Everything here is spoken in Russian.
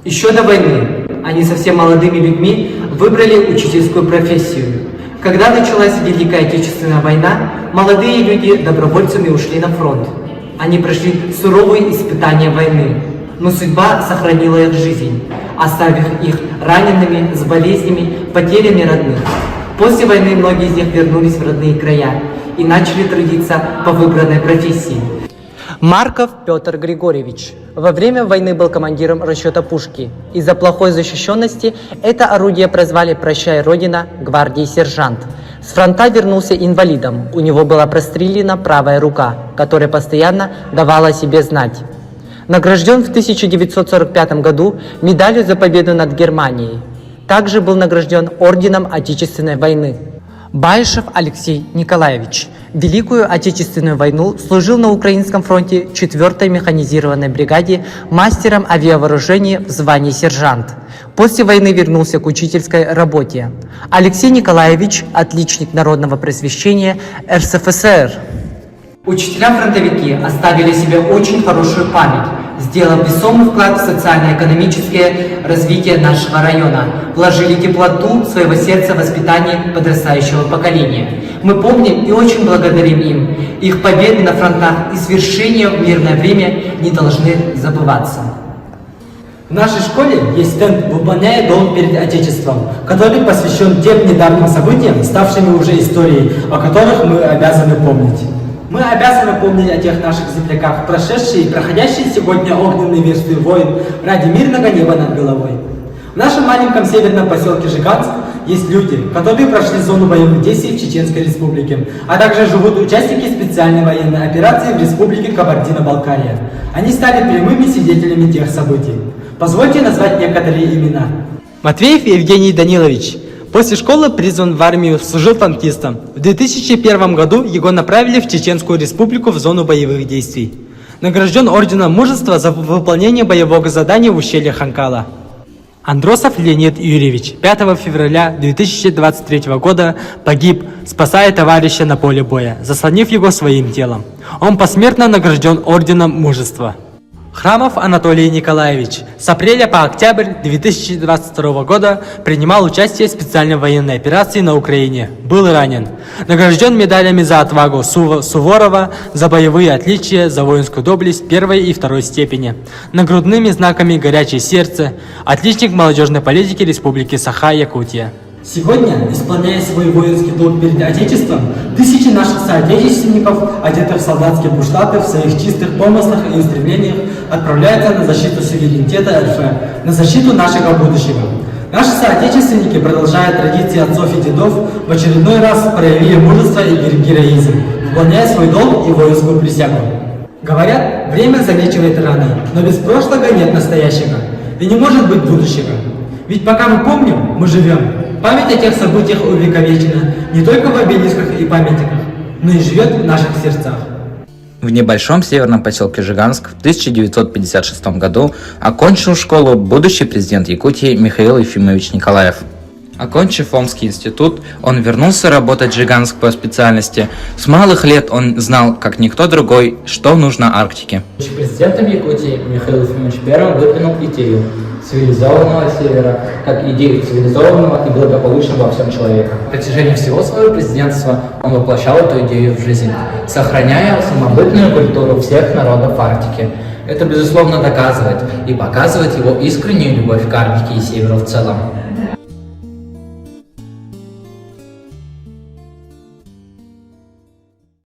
Еще до войны они совсем молодыми людьми выбрали учительскую профессию. Когда началась Великая Отечественная война, молодые люди добровольцами ушли на фронт. Они прошли суровые испытания войны, но судьба сохранила их жизнь, оставив их ранеными, с болезнями, потерями родных. После войны многие из них вернулись в родные края и начали трудиться по выбранной профессии. Марков Петр Григорьевич во время войны был командиром расчета пушки. Из-за плохой защищенности это орудие прозвали «Прощай, Родина» гвардии сержант. С фронта вернулся инвалидом. У него была прострелена правая рука, которая постоянно давала о себе знать. Награжден в 1945 году медалью за победу над Германией. Также был награжден орденом Отечественной войны. Баишев Алексей Николаевич. Великую Отечественную войну служил на Украинском фронте 4-й механизированной бригаде мастером авиавооружения в звании сержант. После войны вернулся к учительской работе. Алексей Николаевич – отличник народного просвещения РСФСР. Учителя-фронтовики оставили себе очень хорошую память, сделав весомый вклад в социально-экономическое развитие нашего района, вложили теплоту своего сердца в воспитание подрастающего поколения. Мы помним и очень благодарим им. Их победы на фронтах и свершения в мирное время не должны забываться. В нашей школе есть стенд «Выполняя долг перед Отечеством», который посвящен тем недавним событиям, ставшими уже историей, о которых мы обязаны помнить. Мы обязаны помнить о тех наших земляках, прошедшие и проходящие сегодня огненные версты войн ради мирного неба над головой. В нашем маленьком северном поселке Жиганск есть люди, которые прошли зону боевых действий в Чеченской Республике, а также живут участники специальной военной операции в Республике Кабардино-Балкария. Они стали прямыми свидетелями тех событий. Позвольте назвать некоторые имена. Матвеев Евгений Данилович. После школы призван в армию, служил танкистом. В 2001 году его направили в Чеченскую Республику в зону боевых действий. Награжден орденом Мужества за выполнение боевого задания в ущелье Ханкала. Андросов Леонид Юрьевич 5 февраля 2023 года погиб, спасая товарища на поле боя, заслонив его своим телом. Он посмертно награжден орденом Мужества. Храмов Анатолий Николаевич с апреля по октябрь 2022 года принимал участие в специальной военной операции на Украине. Был ранен. Награжден медалями за отвагу Суворова, за боевые отличия, за воинскую доблесть 1 и 2 степени. Нагрудными знаками «Горячее сердце», отличник молодежной политики Республики Саха-Якутия. Сегодня, исполняя свой воинский долг перед Отечеством, тысячи наших соотечественников, одетых в солдатские бушлаты, в своих чистых помыслах и устремлениях, отправляются на защиту суверенитета РФ, на защиту нашего будущего. Наши соотечественники, продолжая традиции отцов и дедов, в очередной раз проявили мужество и героизм, выполняя свой долг и воинскую присягу. Говорят, время залечивает раны, но без прошлого нет настоящего, и не может быть будущего. Ведь пока мы помним, мы живем. Память о тех событиях увековечена не только в обелисках и памятниках, но и живет в наших сердцах. В небольшом северном поселке Жиганск в 1956 году окончил школу будущий президент Якутии Михаил Ефимович Николаев. Окончив Омский институт, он вернулся работать в Жиганск по специальности. С малых лет он знал, как никто другой, что нужно Арктике. Президентом Якутии Михаил Ефимович первым выдвинул идею цивилизованного севера, как идею цивилизованного и благополучного во всем человека. На протяжении всего своего президентства он воплощал эту идею в жизнь, сохраняя самобытную культуру всех народов Арктики. Это, безусловно, доказывает и показывает его искреннюю любовь к Арктике и Северу в целом.